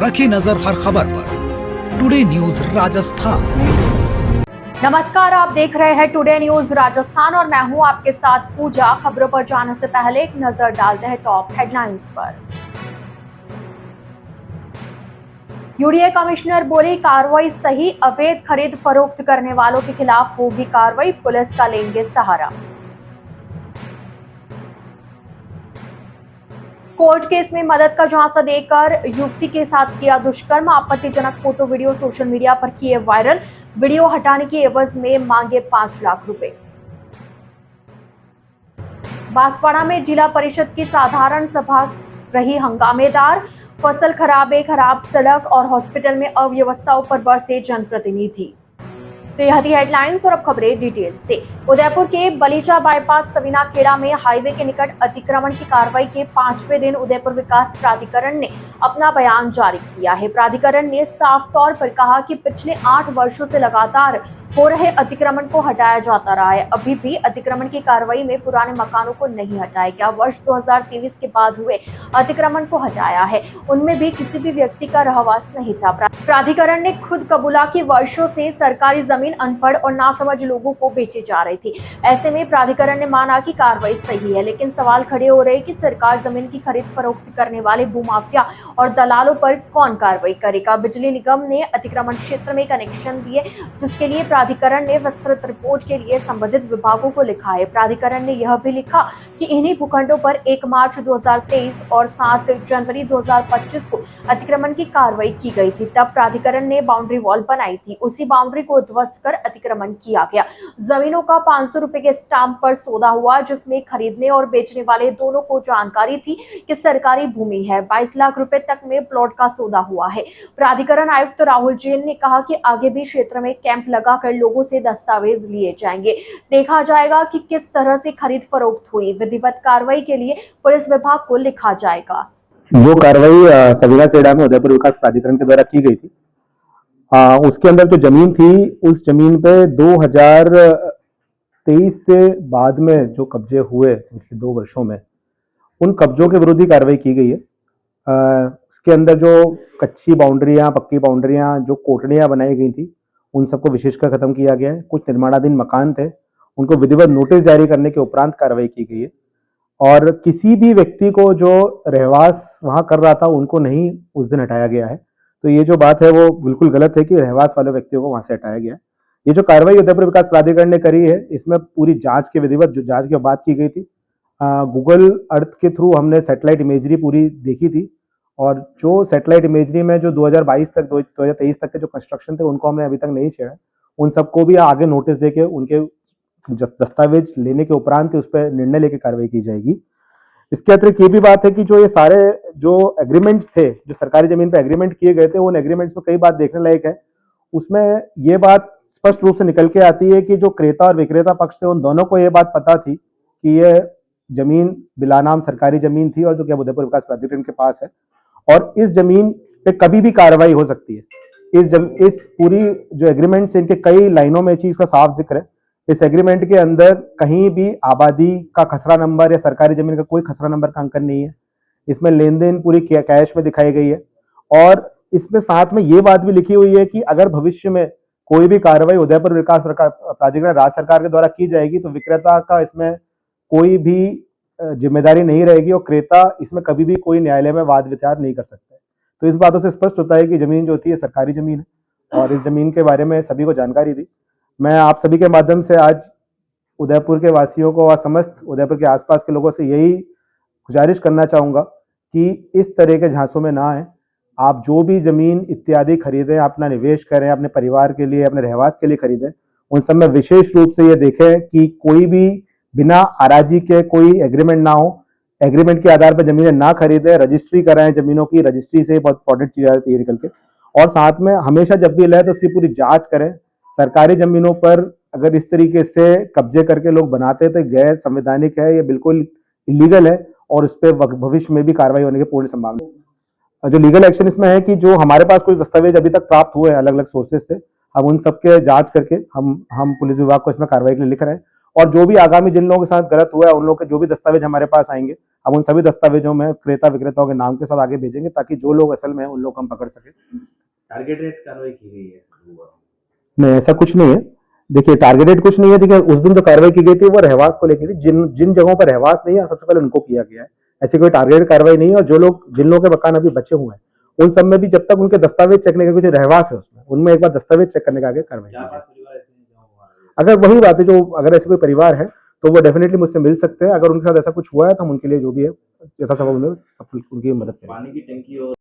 रखी नजर हर खबर पर। Today news Rajasthan. नमस्कार, आप देख रहे हैं टुडे न्यूज राजस्थान और मैं हूं आपके साथ पूजा। खबरों पर जाने से पहले एक नजर डालते हैं टॉप हेडलाइंस पर। यूडीए कमिश्नर बोले, कार्रवाई सही, अवैध खरीद फरोख्त करने वालों के खिलाफ होगी कार्रवाई, पुलिस का लेंगे सहारा। कोर्ट केस में मदद का झांसा देकर युवती के साथ किया दुष्कर्म, आपत्तिजनक फोटो वीडियो सोशल मीडिया पर किए वायरल, वीडियो हटाने की एवज में मांगे 5 लाख रुपए। बांसवाड़ा में जिला परिषद की साधारण सभा रही हंगामेदार, फसल खराब सड़क और हॉस्पिटल में अव्यवस्थाओं पर बरसे जनप्रतिनिधि। तो यह थी हेडलाइंस और अब खबरें डिटेल से। उदयपुर के बलीचा बाईपास सविना खेड़ा में हाईवे के निकट अतिक्रमण की कार्रवाई के 5वें दिन उदयपुर विकास प्राधिकरण ने अपना बयान जारी किया है। प्राधिकरण ने साफ तौर पर कहा कि पिछले 8 वर्षों से लगातार हो रहे अतिक्रमण को हटाया जाता रहा है। अभी भी अतिक्रमण की कार्रवाई में पुराने मकानों को नहीं हटाया गया। वर्ष 2023 के बाद हुए अतिक्रमण को हटाया है, उनमें भी किसी भी व्यक्ति का रहवास नहीं था। प्राधिकरण ने खुद कबूला कि वर्षों से सरकारी जमीन अनपढ़ और नासमझ लोगों को बेची जा रही थी। ऐसे में प्राधिकरण ने माना कि कार्रवाई सही है, लेकिन सवाल खड़े हो रहे कि सरकार जमीन की खरीद फरोख्त करने वाले भूमाफिया और दलालों पर कौन कार्रवाई करेगा। बिजली निगम ने अतिक्रमण क्षेत्र में कनेक्शन दिए, जिसके लिए प्राधिकरण ने विस्तृत रिपोर्ट के लिए संबंधित विभागों को लिखा है। प्राधिकरण ने यह भी लिखा कि इन्हीं भूखंडों पर 1 मार्च 2023 और 7 जनवरी 2025 को अतिक्रमण की कार्रवाई की गई थी। तब प्राधिकरण ने बाउंड्री वॉल बनाई थी, उसी बाउंड्री को ध्वस्त कर अतिक्रमण किया गया। जमीनों का 500 रुपए के स्टाम्प पर सौदा हुआ, जिसमें खरीदने और बेचने वाले दोनों को जानकारी थी कि सरकारी भूमि है। 22 लाख रुपए तक में प्लॉट का सौदा हुआ है। प्राधिकरण आयुक्त राहुल जैन ने कहा कि आगे भी क्षेत्र में कैंप लगाकर लोगों से दस्तावेज लिए जाएंगे, देखा जाएगा कि किस तरह से खरीद फरोख्त हुई। विधिवत कार्रवाई के लिए पुलिस विभाग को लिखा जाएगा। जो कार्रवाई सविना खेड़ा में उदयपुर विकास प्राधिकरण के द्वारा की गई थी, उसके अंदर जो जमीन थी, उस जमीन पे 2023 से बाद में जो कब्जे हुए पिछले 2 वर्षों में, उन कब्जों के विरोधी कार्रवाई की गई है। उसके अंदर जो कच्ची बाउंड्रियां, पक्की बाउंड्रियां, जो कोटड़ियां बनाई गई थी, उन सबको विशेषकर खत्म किया गया है। कुछ निर्माणाधीन मकान थे, उनको विधिवत नोटिस जारी करने के उपरांत कार्रवाई की गई है। और किसी भी व्यक्ति को जो रहवास वहां कर रहा था, उनको नहीं उस दिन हटाया गया है। तो ये जो बात है वो बिल्कुल गलत है कि रहवास वाले व्यक्तियों को वहां से हटाया गया है। ये जो कार्रवाई उदयपुर विकास प्राधिकरण ने करी है, इसमें पूरी जांच के विधिवत जो जांच की बात की गई थी, गूगल अर्थ के थ्रू हमने सैटेलाइट इमेजरी पूरी देखी थी, और जो सैटेलाइट इमेजरी में जो 2022 तक 2023 तक के जो कंस्ट्रक्शन थे, उनको हमने अभी तक नहीं छेड़ा। उन सबको भी आगे नोटिस देके उनके दस्तावेज लेने के उपरांत उस पर निर्णय लेके कार्रवाई की जाएगी। इसके अतिरिक्त ये भी बात है कि जो ये सारे जो एग्रीमेंट्स थे, जो सरकारी जमीन पे एग्रीमेंट किए गए थे, उन एग्रीमेंट्स में कई बात देखने लायक है। उसमें ये बात स्पष्ट रूप से निकल के आती है कि जो क्रेता और विक्रेता पक्ष थे, उन दोनों को ये बात पता थी कि ये जमीन बिलानाम सरकारी जमीन थी और जो कि अब उदयपुर विकास प्राधिकरण के पास है, और इस जमीन पे कभी भी कार्रवाई हो सकती है। इस पूरी जो एग्रीमेंट से, इनके कई लाइनों में चीज का साफ जिक्र है। इस एग्रीमेंट के अंदर कहीं भी आबादी का खसरा नंबर या सरकारी जमीन का कोई खसरा नंबर का अंकन नहीं है। इसमें लेन देन पूरी कैश में दिखाई गई है, और इसमें साथ में ये बात भी लिखी हुई है कि अगर भविष्य में कोई भी कार्रवाई उदयपुर विकास प्राधिकरण राज्य सरकार के द्वारा की जाएगी, तो विक्रेता का इसमें कोई भी जिम्मेदारी नहीं रहेगी, और क्रेता इसमें कभी भी कोई न्यायालय में वाद विचार नहीं कर सकता। तो इस बातों से स्पष्ट होता है कि जमीन जो होती है सरकारी जमीन है, और इस जमीन के बारे में सभी को जानकारी दी। मैं आप सभी के माध्यम से आज उदयपुर के वासियों को और समस्त उदयपुर के आसपास के लोगों से यही गुजारिश करना चाहूँगा कि इस तरह के झांसों में ना आए। आप जो भी जमीन इत्यादि खरीदें, अपना निवेश करें, अपने परिवार के लिए, अपने रहवास के लिए खरीदें, उन सब में विशेष रूप से ये देखें कि कोई भी बिना अराजी के कोई एग्रीमेंट ना हो। एग्रीमेंट के आधार पर जमीनें ना खरीदें, रजिस्ट्री कराएं जमीनों की। रजिस्ट्री से बहुत इंपॉर्टेंट चीज आती है निकल के। और साथ में हमेशा जब भी ले तो उसकी पूरी जांच करें। सरकारी जमीनों पर अगर इस तरीके से कब्जे करके लोग बनाते हैं तो गैर संवैधानिक है, ये बिल्कुल इलीगल है, और उस पर भविष्य में भी कार्रवाई होने की पूर्ण संभावना। जो लीगल एक्शन इसमें है कि जो हमारे पास कुछ दस्तावेज अभी तक प्राप्त हुए हैं अलग अलग सोर्सेज से, हम उन सबके जांच करके हम पुलिस विभाग को इसमें कार्रवाई के लिए लिख रहे हैं, और जो भी आगामी जिन लोगों के साथ गलत हुआ है उन लोगों के जो भी दस्तावेज हमारे पास आएंगे, हम उन सभी दस्तावेजों में क्रेता विक्रेताओं के नाम के साथ आगे भेजेंगे ताकि जो लोग असल में हैं उन लोग को हम पकड़ सके। टारगेटेड कार्रवाई की गई है? नहीं, ऐसा कुछ नहीं है। देखिए, टारगेटेड कुछ नहीं है। देखिए, उस दिन जो कार्रवाई की गई थी वो रहवास को लेकर थी। जिन जगहों पर रहवास नहीं है सबसे पहले उनको किया गया है। ऐसी कोई टारगेटेड कार्रवाई नहीं है। और जिन लोगों के मकान अभी बचे हुए हैं उन सब में भी जब तक उनके दस्तावेज चेक नहीं करेंगे, जो रहवास है उसमें उनमें एक बार दस्तावेज चेक करने के आगे कार्रवाई की जाए। अगर वही बात है, जो अगर ऐसे कोई परिवार है तो वो डेफिनेटली मुझसे मिल सकते हैं। अगर उनके साथ ऐसा कुछ हुआ है तो हम उनके लिए जो भी है यथासंभव उनकी मदद करेंगे। पानी की टंकी और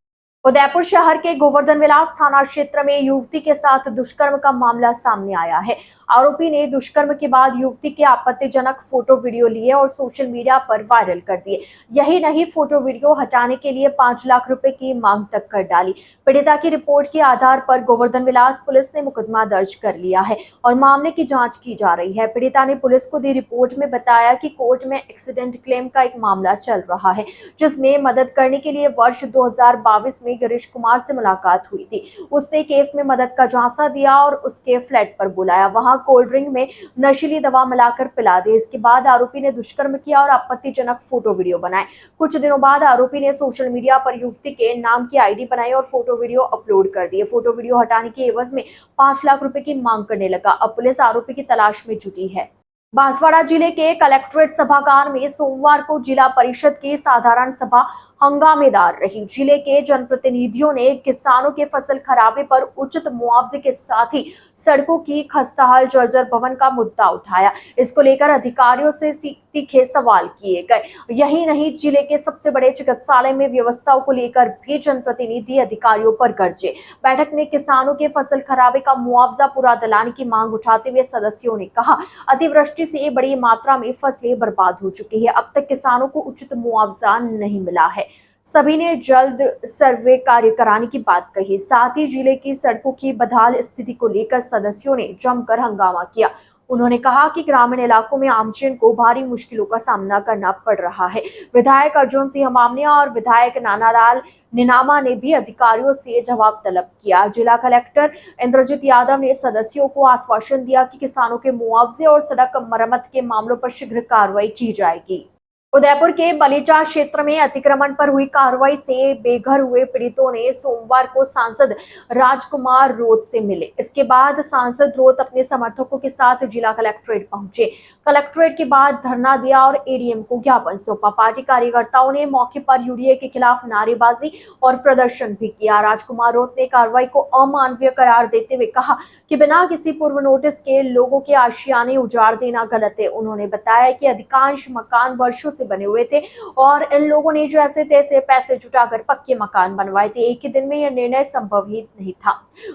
उदयपुर शहर के गोवर्धन विलास थाना क्षेत्र में युवती के साथ दुष्कर्म का मामला सामने आया है। आरोपी ने दुष्कर्म के बाद युवती के आपत्तिजनक फोटो वीडियो लिए और सोशल मीडिया पर वायरल कर दिए। यही नहीं, फोटो वीडियो हटाने के लिए 5 लाख रुपए की मांग तक कर डाली। पीड़िता की रिपोर्ट के आधार पर गोवर्धन विलास पुलिस ने मुकदमा दर्ज कर लिया है और मामले की जाँच की जा रही है। पीड़िता ने पुलिस को दी रिपोर्ट में बताया कि कोर्ट में एक्सीडेंट क्लेम का एक मामला चल रहा है, जिसमें मदद करने के लिए वर्ष 2022 में गिरीश कुमार से मुलाकात हुई थी। उसने केस में मदद का झांसा दिया और उसके फ्लैट पर बुलाया। वहां कोल्ड ड्रिंक में नशीली दवा मिलाकर पिला दी। इसके बाद आरोपी ने दुष्कर्म किया और आपत्तिजनक फोटो वीडियो बनाए। कुछ दिनों बाद आरोपी ने सोशल मीडिया पर युवती के नाम की आईडी बनाई और फोटो वीडियो अपलोड कर दिए। फोटो वीडियो हटाने की एवज में 5 लाख रुपए की मांग करने लगा। अब पुलिस आरोपी की तलाश में जुटी है। बांसवाड़ा जिले के कलेक्ट्रेट सभागार में सोमवार को जिला परिषद की साधारण सभा हंगामेदार रही। जिले के जनप्रतिनिधियों ने किसानों के फसल खराबे पर उचित मुआवजे के साथ ही सड़कों की खस्ताहाल जर्जर भवन का मुद्दा उठाया। इसको लेकर अधिकारियों से तीखे सवाल किए गए। यही नहीं, जिले के सबसे बड़े चिकित्सालय में व्यवस्थाओं को लेकर भी जनप्रतिनिधि अधिकारियों पर गरजे। बैठक में किसानों के फसल खराबे का मुआवजा पूरा दिलाने की मांग उठाते हुए सदस्यों ने कहा, अतिवृष्टि से बड़ी मात्रा में फसलें बर्बाद हो चुकी है। अब तक किसानों को उचित मुआवजा नहीं मिला है। सभी ने जल्द सर्वे कार्य कराने की बात कही। साथ ही जिले की सड़कों की बदहाल स्थिति को लेकर सदस्यों ने जमकर हंगामा किया। उन्होंने कहा कि ग्रामीण इलाकों में आमजन को भारी मुश्किलों का सामना करना पड़ रहा है। विधायक अर्जुन सिंह मामनिया और विधायक नानालाल निनामा ने भी अधिकारियों से जवाब तलब किया। जिला कलेक्टर इंद्रजीत यादव ने सदस्यों को आश्वासन दिया कि किसानों के मुआवजे और सड़क मरम्मत के मामलों पर शीघ्र कार्रवाई की जाएगी। उदयपुर के बलीचा क्षेत्र में अतिक्रमण पर हुई कार्रवाई से बेघर हुए पीड़ितों ने सोमवार को सांसद राजकुमार रोत से मिले। इसके बाद सांसद रोत अपने समर्थकों के साथ जिला कलेक्ट्रेट पहुंचे। कलेक्ट्रेट के बाद धरना दिया और एडीएम को ज्ञापन सौंपा। पार्टी कार्यकर्ताओं ने मौके पर यूडीए के खिलाफ नारेबाजी और प्रदर्शन भी किया। राजकुमार रोत ने कार्रवाई को अमानवीय करार देते हुए कहा कि बिना किसी पूर्व नोटिस के लोगों के आशियाने उजाड़ देना गलत है। उन्होंने बताया कि अधिकांश मकान वर्षों से बने हुए थे और इन लोगों ने जैसे तैसे पैसे जुटाकर पक्के मकान बनवाए थे। एक ही दिन में यह निर्णय संभव ही नहीं था।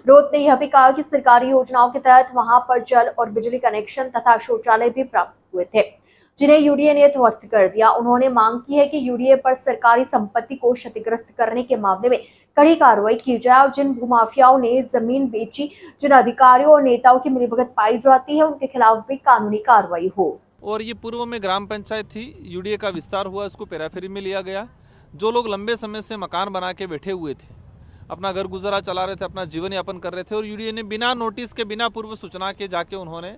रोत ने यह भी कहा कि सरकारी योजनाओं के तहत वहां पर जल और बिजली कनेक्शन तथा शौचालय भी प्राप्त हुए थे, जिन्हें यूडीए ने ध्वस्त कर दिया। उन्होंने मांग की है कि यूडीए पर सरकारी संपत्ति को क्षतिग्रस्त करने के मामले में कड़ी कार्रवाई की जाए और जिन भूमाफियाओं ने जमीन बेची, जिन अधिकारियों और नेताओं की मिलीभगत पाई जाती है, उनके खिलाफ भी कानूनी कार्रवाई हो। और ये पूर्व में ग्राम पंचायत थी, यूडीए का विस्तार हुआ, इसको पेराफेरी में लिया गया। जो लोग लंबे समय से मकान बना के बैठे हुए थे, अपना घर गुजारा चला रहे थे, अपना जीवन यापन कर रहे थे, और यूडीए ने बिना नोटिस के, बिना पूर्व सूचना के जाके उन्होंने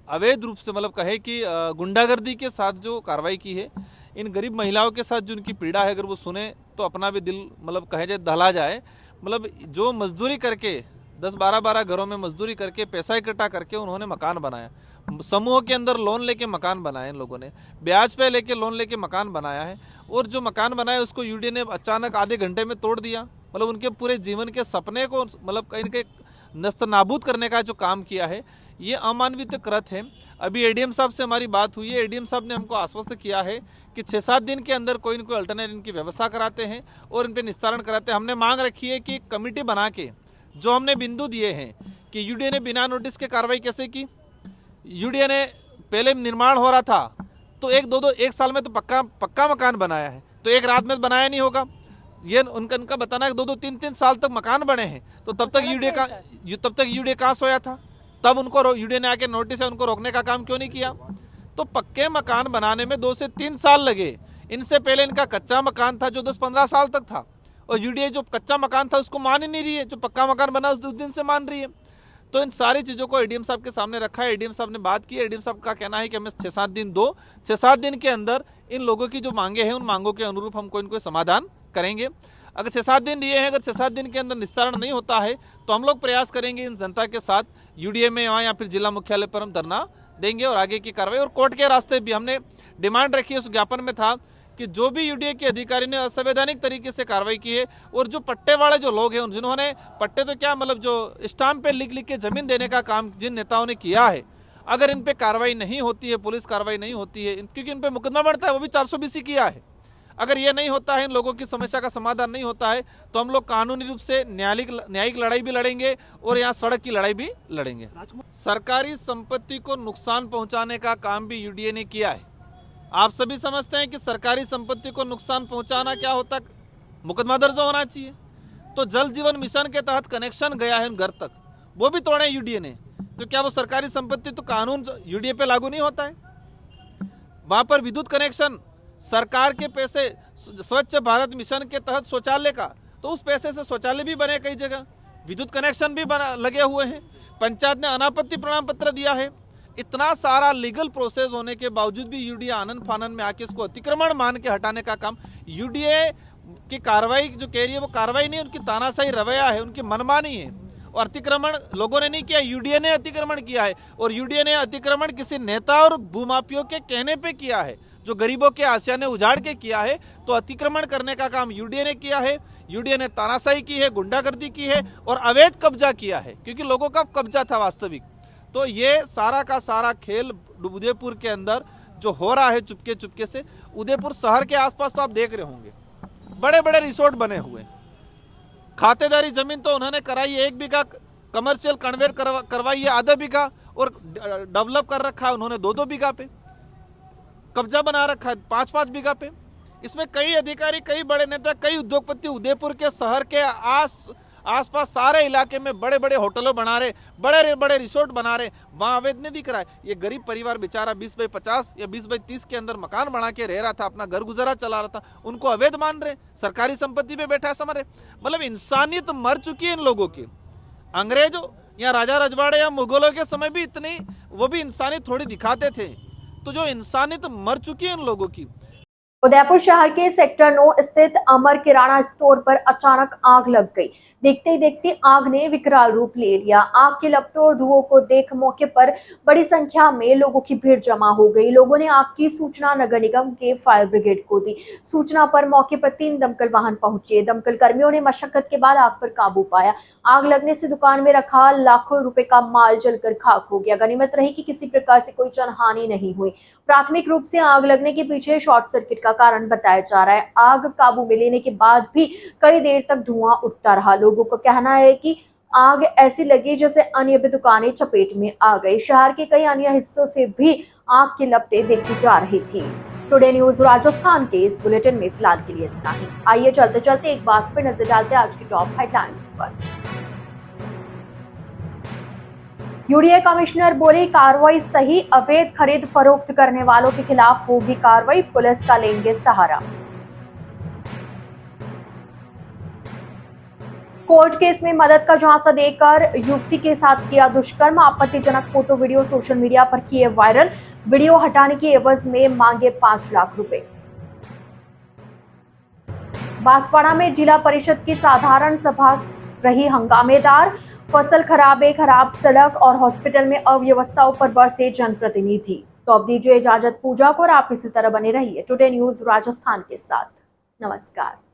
अवैध रूप से, मतलब कहे कि गुंडागर्दी के साथ जो कार्रवाई की है, इन गरीब महिलाओं के साथ जो उनकी पीड़ा है, अगर वो सुने तो अपना भी दिल, मतलब कहे जाए, दहला जाए। मतलब जो मजदूरी करके 10-12 घरों में मजदूरी करके पैसा इकट्ठा करके उन्होंने मकान बनाया। समूह के अंदर लोन लेके मकान बनाए इन लोगों ने, ब्याज पे लेके लोन लेके मकान बनाया है। और जो मकान बनाया उसको यूडीए ने अचानक आधे घंटे में तोड़ दिया। मतलब उनके पूरे जीवन के सपने को, मतलब कहीं के नस्त नाबूद करने का जो काम किया है, ये अमानवीय कृत है। अभी एडीएम साहब से हमारी बात हुई है। एडीएम साहब ने हमको आश्वस्त किया है कि 6-7 दिन के अंदर कोई न कोई अल्टरनेट इनकी व्यवस्था कराते हैं और इन पर निस्तारण कराते हैं। हमने मांग रखी है कि कमेटी बना के, जो हमने बिंदु दिए हैं कि यूडीए ने बिना नोटिस के कार्रवाई कैसे की। यूडीए ने पहले निर्माण हो रहा था तो एक साल में तो पक्का मकान बनाया है, तो एक रात में बनाया नहीं होगा। ये उनका बताना है कि 2-3 साल तक मकान बने हैं, तो तब तक यूडीए कहाँ सोया था? तब उनको यूडीए ने आके नोटिस है, उनको रोकने का काम क्यों नहीं किया? तो पक्के मकान बनाने में 2 से 3 साल लगे। इनसे पहले इनका कच्चा मकान था जो 10-15 साल तक था, और यूडीए जो कच्चा मकान था उसको मान ही नहीं रही है, जो पक्का मकान बना उस दिन से मान रही है। तो इन सारी चीज़ों को एडीएम साहब के सामने रखा है। एडीएम साहब ने बात की। एडीएम साहब का कहना है कि हमें 6-7 दिन दो, 6-7 दिन के अंदर इन लोगों की जो मांगे हैं उन मांगों के अनुरूप हमको इनको समाधान करेंगे। अगर 6-7 दिन दिए हैं, अगर 6-7 दिन के अंदर निस्तारण नहीं होता है तो हम लोग प्रयास करेंगे इन जनता के साथ यूडीए में या फिर जिला मुख्यालय पर हम धरना देंगे और आगे की कार्रवाई और कोर्ट के रास्ते भी हमने डिमांड रखी है। उस ज्ञापन में था कि जो भी यूडीए के अधिकारी ने असंवैधानिक तरीके से कार्रवाई की है और जो पट्टे वाले जो लोग हैं जिन्होंने पट्टे तो क्या मतलब जो स्टाम्प पे लिख लिख के जमीन देने का काम जिन नेताओं ने किया है, अगर इन पे कार्रवाई नहीं होती है, पुलिस कार्रवाई नहीं होती है, क्योंकि इन पे मुकदमा बढ़ता है, वो भी 420 किया है, अगर ये नहीं होता है, इन लोगों की समस्या का समाधान नहीं होता है तो हम लोग कानूनी रूप से न्यायिक लड़ाई भी लड़ेंगे और यहाँ सड़क की लड़ाई भी लड़ेंगे। सरकारी संपत्ति को नुकसान पहुंचाने का काम भी यूडीए ने किया है। आप सभी समझते हैं कि सरकारी संपत्ति को नुकसान पहुंचाना क्या होता है, मुकदमा दर्ज होना चाहिए। तो जल जीवन मिशन के तहत कनेक्शन गया है घर तक, वो भी तोड़े यूडीए ने, तो क्या वो सरकारी संपत्ति तो कानून यूडीए पे लागू नहीं होता है? वहां पर विद्युत कनेक्शन सरकार के पैसे, स्वच्छ भारत मिशन के तहत शौचालय का, तो उस पैसे से शौचालय भी बने, कई जगह विद्युत कनेक्शन भी लगे हुए हैं, पंचायत ने अनापत्ति प्रमाण पत्र दिया है। इतना सारा लीगल प्रोसेस होने के बावजूद भी यूडीए आनन फानन में आके इसको अतिक्रमण मान के हटाने का काम, यूडीए की कार्रवाई जो कह रही है वो कार्रवाई नहीं, उनकी तानाशाही रवैया है, उनकी मनमानी है। और अतिक्रमण लोगों ने नहीं किया, यूडीए ने अतिक्रमण किया है। और यूडीए ने अतिक्रमण किसी नेता और भूमाफियों के कहने पे किया है, जो गरीबों के आसिया ने उजाड़ के किया है। तो अतिक्रमण करने का काम यूडीए ने किया है। यूडीए ने तानाशाही की है, गुंडागर्दी की है और अवैध कब्जा किया है, क्योंकि लोगों का कब्जा था वास्तविक। तो ये सारा का सारा खेल उदयपुर के अंदर जो हो रहा है चुपके चुपके से, उदयपुर शहर के आसपास तो आप देख रहे होंगे बड़े बड़े रिसोर्ट बने हुए, खातेदारी जमीन तो उन्होंने कराई है 1 बीघा, कमर्शियल कन्वेयर करवाई है आधा बीघा और डेवलप कर रखा है उन्होंने 2-2 बीघा पे, कब्जा बना रखा है 5-5 बीघा पे। इसमें कई अधिकारी, कई बड़े नेता, कई उद्योगपति उदयपुर के शहर के आसपास सारे इलाके में बड़े बड़े होटलों बना रहे, बड़े बड़े रिसोर्ट बना रहे, वहां अवैध नहीं दिख रहा है। ये गरीब परिवार बेचारा 20x50 या 20x30 के अंदर मकान बना के रह रहा था, अपना घर गुजारा चला रहा था, उनको अवैध मान रहे, सरकारी संपत्ति पे बैठा है समझ रहे। मतलब इंसानियत मर चुकी है इन लोगों की। अंग्रेजों या राजा रजवाड़े या मुगलों के समय भी इतनी वो भी इंसानियत थोड़ी दिखाते थे, तो जो इंसानियत मर चुकी है इन लोगों की। उदयपुर शहर के सेक्टर 9 स्थित अमर किराना स्टोर पर अचानक आग लग गई। देखते ही देखते आग ने विकराल रूप ले लिया। आग के लपटों और धुओं को देख मौके पर बड़ी संख्या में लोगों की भीड़ जमा हो गई। लोगों ने आग की सूचना नगर निगम के फायर ब्रिगेड को दी। सूचना पर मौके पर 3 दमकल वाहन पहुंचे। दमकल कर्मियों ने मशक्कत के बाद आग पर काबू पाया। आग लगने से दुकान में रखा लाखों रुपए का माल जलकर खाक हो गया। गनीमत रही कि किसी प्रकार से कोई जनहानि नहीं हुई। प्राथमिक रूप से आग लगने के पीछे शॉर्ट सर्किट का कारण बताया जा रहा है। आग काबू में लेने के बाद भी कई देर तक धुआं उठता रहा। लोगों का कहना है कि आग ऐसी लगी जैसे अन्य भी दुकानें चपेट में आ गई। शहर के कई अन्य हिस्सों से भी आग की लपटें देखी जा रही थी। टुडे न्यूज राजस्थान के इस बुलेटिन में फिलहाल के लिए इतना ही। आइए चलते चलते एक बार फिर नजर डालते हैं आज की टॉप हेडलाइंस पर। यूडीए कमिश्नर बोले कार्रवाई सही, अवैध खरीद फरोख्त करने वालों के खिलाफ होगी कार्रवाई, पुलिस का लेंगे सहारा। कोर्ट केस में मदद का झांसा देकर युवती के साथ किया दुष्कर्म, आपत्तिजनक फोटो वीडियो सोशल मीडिया पर किए वायरल। वीडियो हटाने की एवज में मांगे 5 लाख रुपए। बांसवाड़ा में जिला परिषद की साधारण सभा रही हंगामेदार। फसल खराब सड़क और हॉस्पिटल में अव्यवस्थाओं पर बरसे जनप्रतिनिधि। तो अब दीजिए इजाजत पूजा को और आप इसी तरह बने रहिए टुडे न्यूज राजस्थान के साथ। नमस्कार।